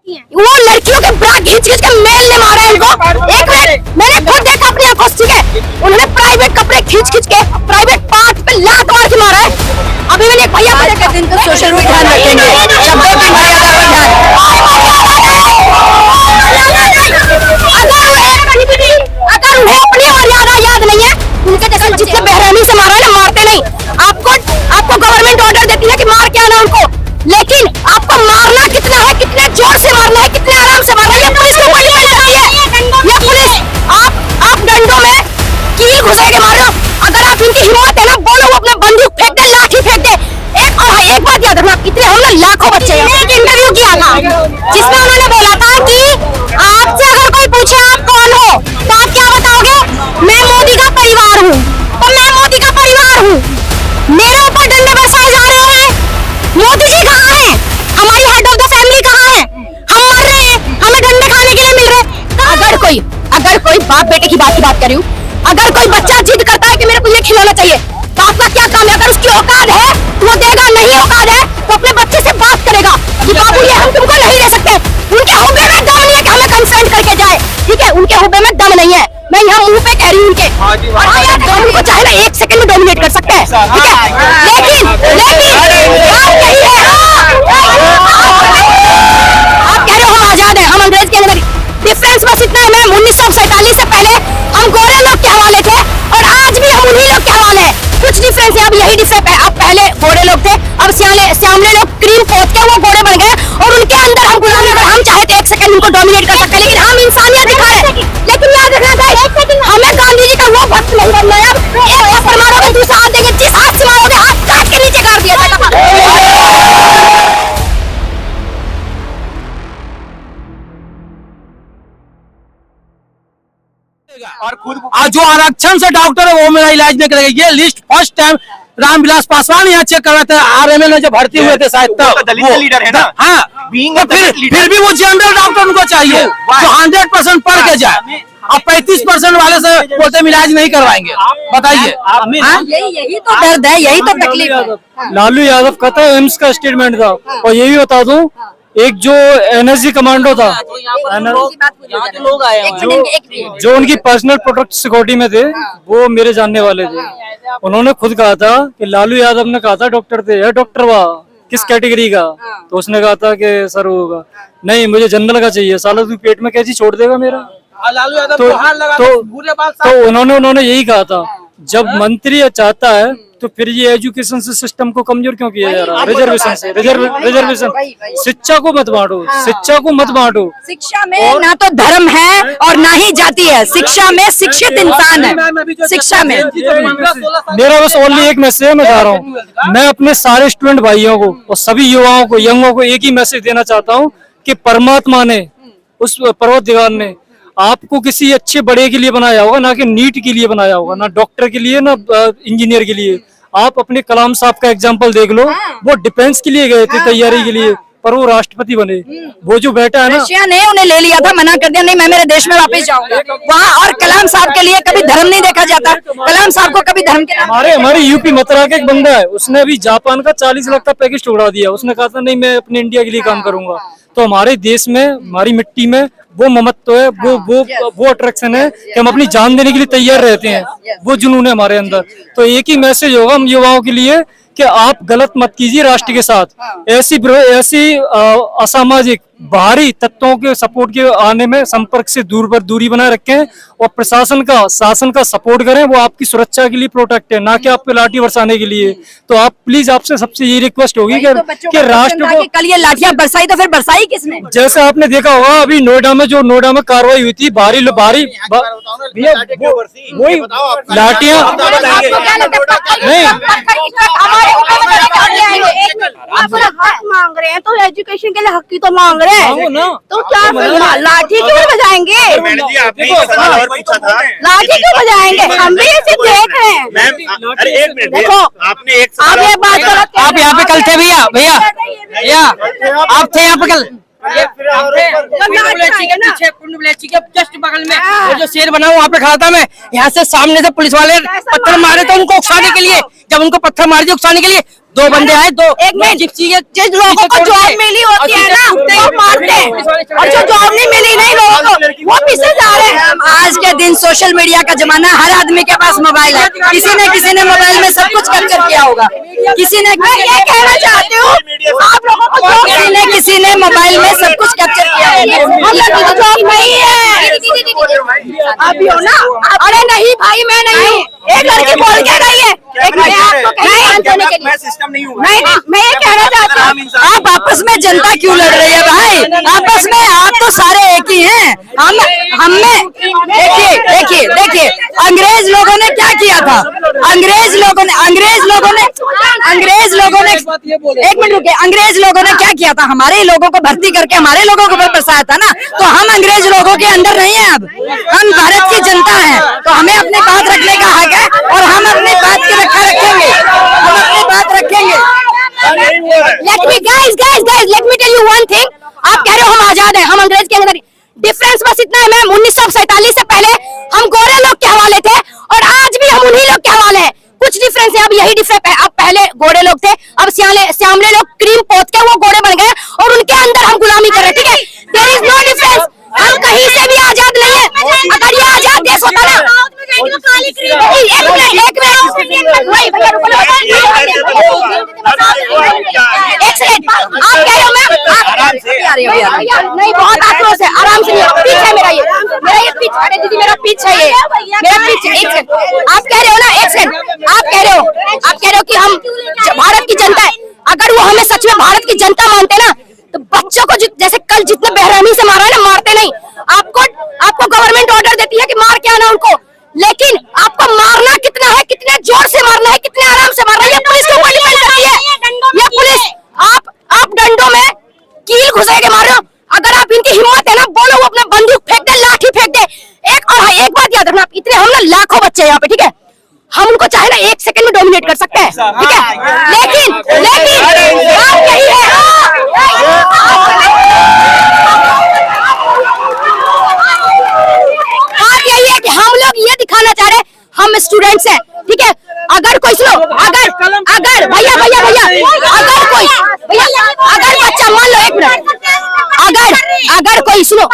वो लड़कियों के ब्रा खींच खींच के मेल ने मारा है इनको। एक मिनट, मैंने खुद देखा अपनी आंखों से, ठीक है। उन्होंने प्राइवेट कपड़े खींच खींच के प्राइवेट पार्ट पे लात मार के मारा है। अभी मैंने एक भैया को देखा, दिन तो सोशल में ध्यान रखेंगे, शब्दों की मर्यादा पर ध्यान। अगर उन्हें अपनी मर्यादा याद नहीं है, उनके जैसे जितने बेरहमी से मारा है ना, मारते नहीं। आपको गवर्नमेंट ऑर्डर देती है कि मार के आना उनको, लेकिन आपको मारना कितना है, कितने जोर से मारना है, कितने आराम से मारना है, ये पुलिस को कोई नहीं करती है। ये पुलिस आप डंडों में कील घुसा के मार रहे हो। अगर आप इनकी हिम्मत है ना, बोलो वो अपना बंदूक फेंक दे, लाठी फेंक दे। एक बात याद रखना, इतने हम ना लाखों बच्चे हैं। एक इंटरव्यू किया था जिसमें उन्होंने बोला था कि आपसे अगर कोई पूछे आप कौन हो तो आप क्या बताओगे, मैं मोदी का परिवार हूँ। तो मैं मोदी का परिवार हूँ, मेरे ऊपर डंडे बरसाए जा रहे हैं। मोदी जी कहाँ है, हमारी हेड ऑफ द फैमिली कहाँ है, हम मर रहे हैं, हमें डंडे खाने के लिए मिल रहे हैं। अगर कोई बाप बेटे की बात कर रही हूँ, अगर कोई बच्चा जिद करता है कि मेरे को ये खिलाना चाहिए, तो आपका क्या काम है? अगर उसकी औकात है तो वो देगा, नहीं औकात है तो अपने बच्चे से बात करेगा कि बाबू ये हम तुमको नहीं दे सकते। उनके हुब्बे में दम नहीं है कि हमें कंसेंट करके जाए, ठीक है। उनके हुब्बे में दम नहीं है, मैं यहाँ मुंह पे कह रही हूँ उनके। उनको चाहे ना 1 सेकंड में डोमिनेट कर सकते हैं, ठीक है। लेकिन आप कह रहे हो हम आजाद हैं, हम अंग्रेज के अंदर। डिफरेंस बस इतना है, मैम 1947 से पहले हम गोरे लोग के हवाले थे और आज भी हम उन्हीं लोग के हवाले हैं। कुछ डिफरेंस है, अब यही डिफरेंस है। अब पहले गोरे लोग थे, अब श्यामले लोग क्रीम पोत के वो गोरे बन गए और उनके अंदर हम गुलामी कर। हम चाहे तो 1 सेकंड उनको डोमिनेट कर सकते हैं, लेकिन हम इंसानियत दिखा रहे हैं। लेकिन याद रखना चाहिए, हमें गांधी जी का वो भक्त नहीं बनना है। एक थप्पड़ मारोगे, दूसरा हाथ देंगे, जिस हाथ से मारोगे हाथ काट के नीचे गाड़ दिया जाएगा। और खुद जो आरक्षण से डॉक्टर है वो मेरा इलाज नहीं करेगा। ये list first time Ramvilas Paswan यहाँ चेक कर रहे थे, आरएमएल में जब भर्ती हुए थे शायद तब। दलित लीडर है ना, हाँ, फिर भी वो जनरल डॉक्टर उनको चाहिए जो 100% पढ़ के जाए। अब 35% वाले से बोलते हम इलाज नहीं करवाएंगे, बताइए। यही तो दर्द है, यही तो तकलीफ है। लालू यादव का था, एम्स का स्टेटमेंट था। और यही बता दूं, एक जो एनएसजी कमांडो था, जो उनकी पर्सनल प्रोटेक्ट सिक्योरिटी में थे, वो मेरे जानने वाले थे। उन्होंने खुद कहा था कि लालू यादव ने कहा था डॉक्टर थे, या डॉक्टर वाह किस कैटेगरी का, तो उसने कहा था कि सर होगा नहीं, मुझे जनरल का चाहिए। साला तू पेट में कैसी छोड़ देगा मेरा। लालू यादव तो उन्होंने यही कहा था, जब मंत्री चाहता है तो फिर ये एजुकेशन सिस्टम को कमजोर क्यों किया जा रहा है? रिजर्वेशन से रिजर्वेशन, शिक्षा को मत बांटो, शिक्षा को मत बांटो। शिक्षा में ना तो धर्म है और ना ही जाति है, शिक्षा में शिक्षित इंसान है। शिक्षा में मेरा बस ओनली एक मैसेज मैं चाह रहा हूँ, मैं अपने सारे स्टूडेंट भाइयों को और सभी युवाओं को, यंगों को एक ही मैसेज देना चाहता हूँ कि परमात्मा ने, उस परवरदिगार ने आपको किसी अच्छे बड़े के लिए बनाया होगा, ना कि नीट के लिए बनाया होगा, ना डॉक्टर के लिए, ना इंजीनियर के लिए। आप अपने कलाम साहब का एग्जांपल देख लो, वो डिफेंस के लिए गए थे तैयारी के लिए, पर वो राष्ट्रपति बने। वो जो बैठा है ना, रशिया ने उन्हें ले लिया था, मना कर दिया, नहीं मैं मेरे देश में वापस जाऊंगा वहाँ। और कलाम साहब के लिए कभी धर्म नहीं देखा जाता, कलाम साहब को कभी धर्म के हमारे यूपी मथुरा का एक बंदा है, उसने अभी जापान का 40 लाख का पैकेज टुकड़ा दिया। उसने कहा था नहीं मैं अपने इंडिया के लिए काम करूंगा। तो हमारे देश में, हमारी मिट्टी में वो ममत्व है, वो अट्रैक्शन है कि हम अपनी जान देने के लिए तैयार रहते हैं, वो जुनून है हमारे अंदर। तो एक ही मैसेज होगा हम युवाओं के लिए कि आप गलत मत कीजिए राष्ट्र के साथ। ऐसी असामाजिक बाहरी तत्वों के सपोर्ट के आने में संपर्क से दूरी बनाए रखें और प्रशासन का, शासन का सपोर्ट करें। वो आपकी सुरक्षा के लिए प्रोटेक्ट है, ना कि आप पे लाठी बरसाने के लिए। तो आप प्लीज, आपसे सबसे ये रिक्वेस्ट होगी कि राष्ट्र को कल ये लाठियां बरसाई, तो फिर बरसाई किसने? जैसे आपने देखा होगा अभी नोएडा में कार्रवाई हुई थी, वही लाठियां नहीं हक मांग रहे हैं, तो एजुकेशन के लिए हक की तो मांग रहे हैं ना, तो क्या लाठी क्यों बजाएंगे? लाठी क्यों बजाएंगे? हम भी इसे देख रहे हैं। देखो आपने एक आप ये बात करो, आप यहाँ पे कल थे भैया आप थे यहाँ पे कल जस्ट बगल में वो जो शेर बना वहाँ पे खड़ा था मैं। यहाँ से सामने से पुलिस वाले पत्थर मारे थे उनको उकसाने के लिए। जब उनको पत्थर मारे थे उकसाने के लिए, दो बंदे आए, दो एक मिनट, जिस लोगों को जॉब मिली होती है ना वो मारते हैं, और जो जॉब नहीं मिली नहीं लोगों को वो पीछे जा रहे हैं। आज के दिन सोशल मीडिया का जमाना, हर आदमी के पास मोबाइल है, किसी ने मोबाइल में सब कुछ कैप्चर किया होगा। मैं ये कहना चाहती हूँ आप लोगों को किसी ने मोबाइल में सब कुछ कैप्चर किया होगा। हम लोग की जॉब नहीं है अभी हो ना। अरे नहीं भाई मैं नहीं हूँ, एक लड़की बोल के गई है, एक मैं आपको नहीं, मैं ये कहना चाहती हूँ आप आपस में जनता क्यों लड़ रही है भाई? आपस में आप तो सारे एक ही हैं। हमें देखिए अंग्रेज लोगों ने क्या किया था? अंग्रेज लोगों ने एक मिनट रुके, अंग्रेज लोगों ने क्या किया था? हमारे लोगों को भर्ती करके हमारे लोगों को बरसाया था ना। तो हम अंग्रेज लोगों के अंदर नहीं है, अब हम भारत की जनता है, तो हमें अपनी बात रखने का हक है और हम अपनी बात की रक्षा रखेंगे, हम अपनी बात रखेंगे। let me tell you one thing, आप कह रहे हो हम आजाद हैं, हम अंग्रेज के अंदर। डिफरेंस बस इतना है मैम, 1947 से पहले हम गोरे लोग के हवाले थे और आज भी हम उन्हीं लोग के हवाले हैं। कुछ डिफरेंस है, अब यही डिफरेंस है। अब पहले गोरे लोग थे, अब श्यामले लोग क्रीम पोत के वो गोरे बन गए और उनके अंदर हम गुलामी कर रहे हैं, ठीक है? There is no difference. हम कहीं से भी आजाद नहीं है। अगर ये आजाद देश होता ना, नहीं बहुत आक्रोश है, आराम से पीछ है मेरा ये पीछ। अरे दीदी मेरा पीछ है, ये मेरा पीछ है। एक सेकंड, आप कह रहे हो ना, एक सेकंड, आप कह रहे हो कि हम भारत की जनता है। अगर वो हमें सच में भारत की जनता मानते ना तो बच्चों को जैसे कल जितने बेरहमी से मारा है ना, मारते नहीं। आपको गवर्नमेंट ऑर्डर देती है कि मार के आना उनको, लेकिन आपको मारना कितना है, कितने जोर से मारना है, कितने आराम से मारना है, ये पुलिस के ऊपर डिपेंड करती है। ये पुलिस आप डंडों में कील घुसा के मार रहे हो। अगर आप इनकी हिम्मत है ना, बोलो वो अपना बंदूक फेंक दे, लाठी फेंक दे। एक बात याद रखना, इतने हम ना लाखों बच्चे हैं यहाँ पे, ठीक है? हम उनको चाहे ना 1 सेकंड में डोमिनेट कर सकते हैं, ठीक है? लेकिन बात यही है, बात यही है कि हम लोग ये दिखाना चाह रहे हैं हम स्टूडेंट्स हैं, ठीक है? अगर कोई सुनो, अगर भैया अगर बच्चा मान लो, एक मिनट, अगर कोई सुनो,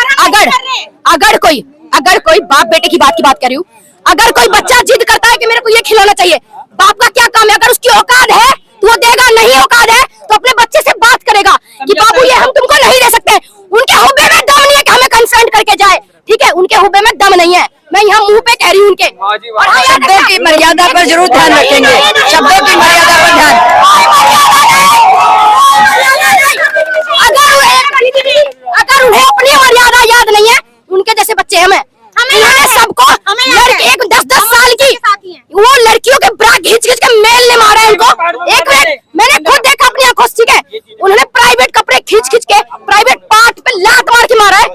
अगर कोई बाप बेटे की बात कर रही हूँ, अगर कोई बच्चा जिद करता है कि मेरे को ये खिलौना चाहिए, बाप का क्या काम है? अगर उसकी औकात है तो वो देगा, नहीं औकात है तो अपने बच्चे से बात करेगा कि बाबू ये हम तुमको नहीं दे सकते। उनके हुब्बे में दम नहीं है कि हमें कंफ्रंट करके जाए, ठीक है? उनके हुब्बे में दम नहीं है, मैं यहाँ मुंह पे कह रही हूँ उनके। और शब्दों की मर्यादा पर जरूर ध्यान रखेंगे, शब्दों की मर्यादा पर ध्यान। अगर उन्हें अपनी मर्यादा याद नहीं है, उनके जैसे बच्चे हमें सबको एक 10-10 साल की वो लड़कियों के ब्रा खींच के मेल ने मारा है उनको। एक मिनट, मैंने खुद देखा अपनी आंखों से, ठीक है? उन्होंने प्राइवेट कपड़े खींच के प्राइवेट पार्ट पे लात मार के मारा है।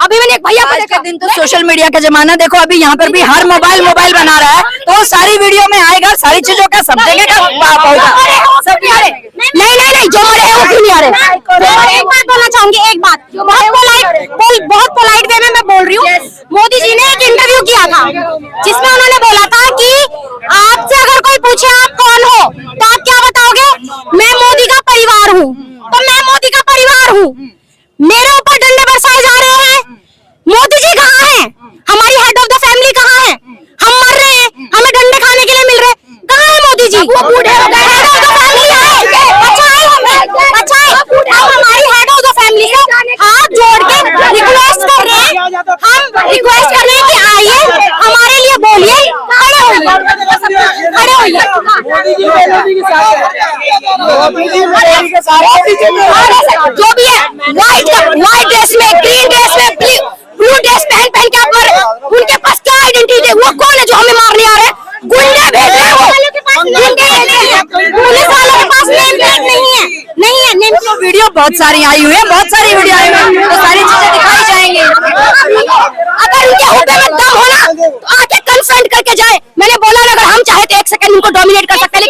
अभी मैंने एक भैया को देखा, दिन तो सोशल मीडिया का जमाना, देखो अभी यहाँ पर भी हर मोबाइल बना रहा है, तो सारी वीडियो में आएगा, सारी चीजों का सब जगह सब नहीं आ रहे। नहीं जो मरे हैं वो क्यों नहीं आ रहे? एक बात बोलना चाहूंगी, एक बात बहुत पोलाइट वे में मैं बोल रही हूँ। मोदी जी ने एक इंटरव्यू किया था जिसमें उन्होंने बोला था कि आपसे अगर कोई पूछे आप कौन हो तो आप क्या बताओगे? मैं मोदी का परिवार हूँ। तो मैं मोदी का परिवार हूँ, मेरे ऊपर डंडे बरसाए जा रहे हैं। मोदी जी कहाँ हैं? हमारी हेड ऑफ द फैमिली कहाँ है? हम मर रहे हैं, हमें डंडे खाने के लिए मिल रहे, कहाँ है मोदी जी? वो बूढ़े हो गए, हेड ऑफ द फैमिली है, बचाए हम हमारी हेड ऑफ द फैमिली से हाथ जोड़ के रिक्वेस्ट कर रहे हैं, हम रिक्वेस्ट कर रहे हैं कि आइए हमारे लिए बोलिए, खड़े होइए। जो भी है, व्हाइट ड्रेस में, ग्रीन ड्रेस में, ब्लू ड्रेस पहन के आप मर, उनके पास क्या आइडेंटिटी है? वो कौन है जो हमें मारने आ रहे हैं? गुंडे भेज रहे हैं, पुलिस वालों के पास नेम प्लेट नहीं है। तो वीडियो बहुत सारी आई हुई है, बहुत सारी वीडियो आई हुई है, तो सारी चीजें दिखाई जाएंगी। अगर उनके हुब्बे में दम हो ना तो आके कंफ्रंट करके जाए। मैंने बोला ना, अगर हम चाहे तो 1 सेकंड उनको डोमिनेट कर सकते हैं,